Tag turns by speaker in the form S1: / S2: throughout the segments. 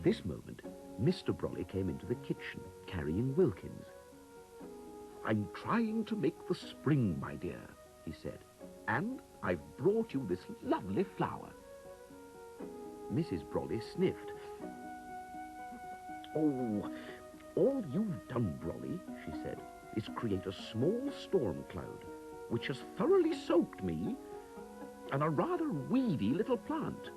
S1: this moment, Mr. Brolly came into the kitchen, carrying Wilkins. "I'm trying to make the spring, my dear," he said, "and I've brought you this lovely flower." Mrs. Brolly sniffed. "Oh, all you've done, Brolly," she said, "is create a small storm cloud, which has thoroughly soaked me and a rather weedy little plant."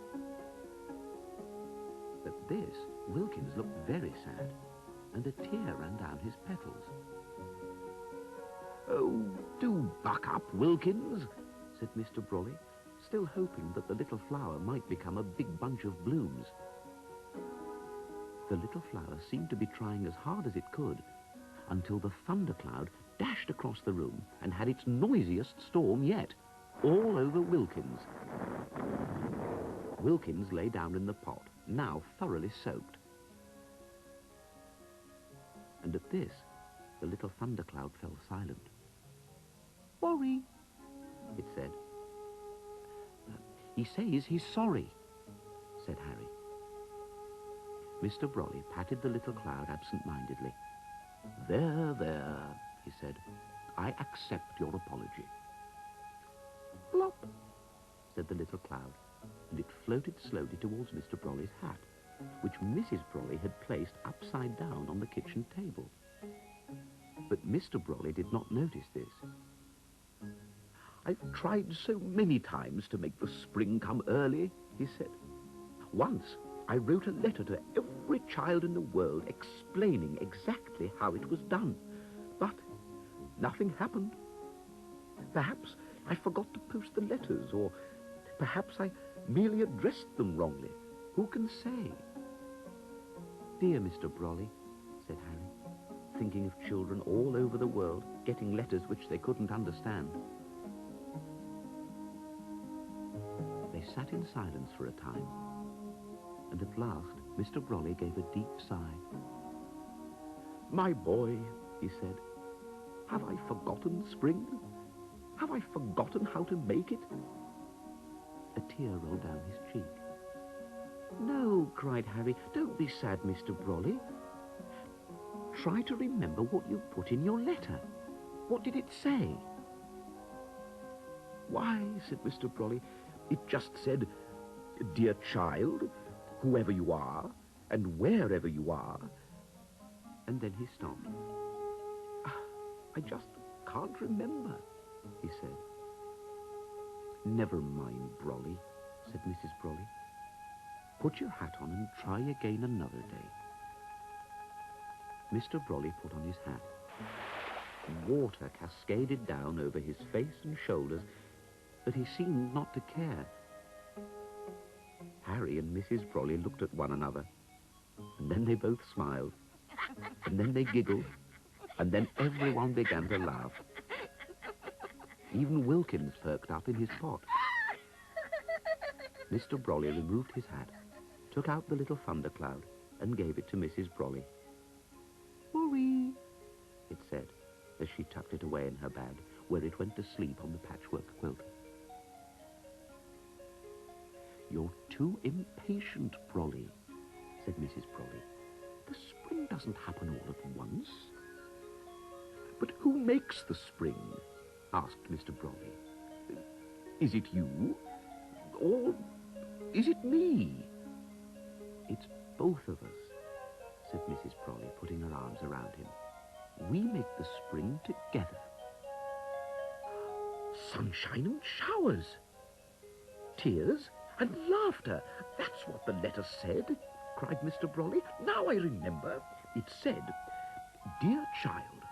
S1: At this, Wilkins looked very sad, and a tear ran down his petals. "Oh, do buck up, Wilkins," said Mr. Brolly, still hoping that the little flower might become a big bunch of blooms. The little flower seemed to be trying as hard as it could, until the thundercloud dashed across the room and had its noisiest storm yet, all over Wilkins. Wilkins lay down in the pot, now thoroughly soaked. And at this, the little thundercloud fell silent. "Worry," it said. "He says he's sorry," said Harry. Mr. Brolly patted the little cloud absent-mindedly. "There, there," he said. "I accept your apology." "Plop," said the little cloud, and it floated slowly towards Mr. Brolly's hat, which Mrs. Brolly had placed upside down on the kitchen table. But Mr. Brolly did not notice this. "I've tried so many times to make the spring come early," he said. "Once I wrote a letter to every child in the world explaining exactly how it was done, but nothing happened. Perhaps I forgot to post the letters, or perhaps I merely addressed them wrongly. Who can say?" "Dear Mr. Brolly," said Harry, thinking of children all over the world getting letters which they couldn't understand. They sat in silence for a time, and at last Mr. Brolly gave a deep sigh. "My boy," he said, "have I forgotten spring? Have I forgotten how to make it?" A tear rolled down his cheek. "No," cried Harry, "don't be sad, Mr. Brolly. Try to remember what you put in your letter. What did it say?" "Why," said Mr. Brolly, "it just said, 'Dear child, whoever you are, and wherever you are.'" And then he stopped. "I just can't remember," he said. "Never mind, Brolly," said Mrs. Brolly. "Put your hat on and try again another day." Mr. Brolly put on his hat. Water cascaded down over his face and shoulders, but he seemed not to care. Harry and Mrs. Brolly looked at one another, and then they both smiled, and then they giggled, and then everyone began to laugh. Even Wilkins perked up in his pot. Mr. Brolly removed his hat, took out the little thundercloud, and gave it to Mrs. Brolly. "Worry," it said, as she tucked it away in her bag, where it went to sleep on the patchwork quilt. "You're too impatient, Brolly," said Mrs. Brolly. "The spring doesn't happen all at once." "But who makes the spring?" asked Mr. Brolly. "Is it you? Or is it me?" "It's both of us," said Mrs. Brolly, putting her arms around him. "We make the spring together." "Sunshine and showers, tears and laughter. That's what the letter said," cried Mr. Brolly. "Now I remember. It said, 'Dear child,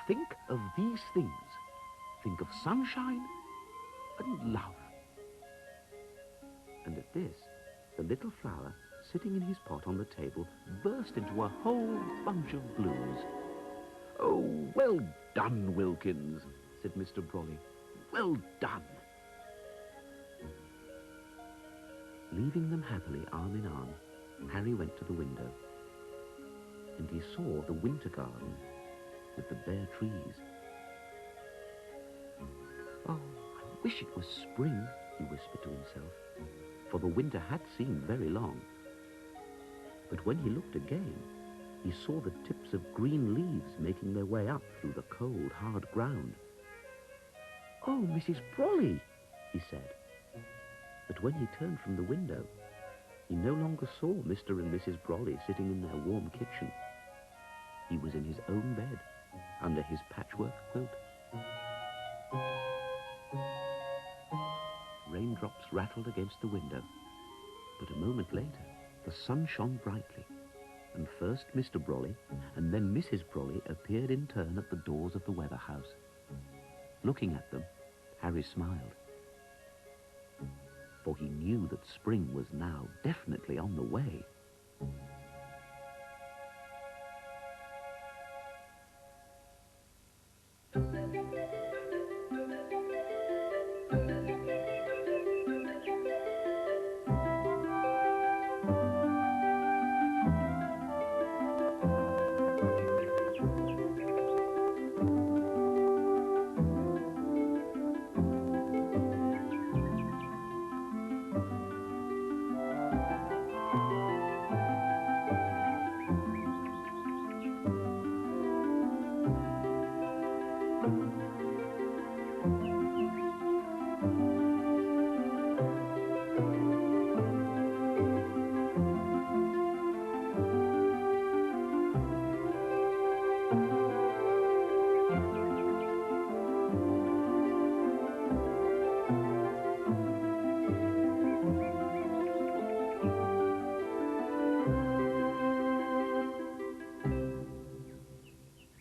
S1: think of these things. Think of sunshine and love.'" And at this, the little flower, sitting in his pot on the table, burst into a whole bunch of blooms. "Oh, well done, Wilkins," said Mr. Brolly. "Well done." Leaving them happily arm in arm, Harry went to the window, and he saw the winter garden with the bare trees. "Oh, I wish it was spring," he whispered to himself, for the winter had seemed very long. But when he looked again, he saw the tips of green leaves making their way up through the cold, hard ground. "Oh, Mrs. Brolly," he said. But when he turned from the window, he no longer saw Mr. and Mrs. Brolly sitting in their warm kitchen. He was in his own bed, under his patchwork quilt. Raindrops rattled against the window, but a moment later the sun shone brightly, and first Mr. Brolly and then Mrs. Brolly appeared in turn at the doors of the weather house. Looking at them, Harry smiled, for he knew that spring was now definitely on the way.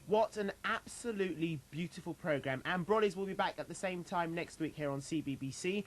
S2: What an absolutely beautiful programme. And Brollys will be back at the same time next week here on CBBC.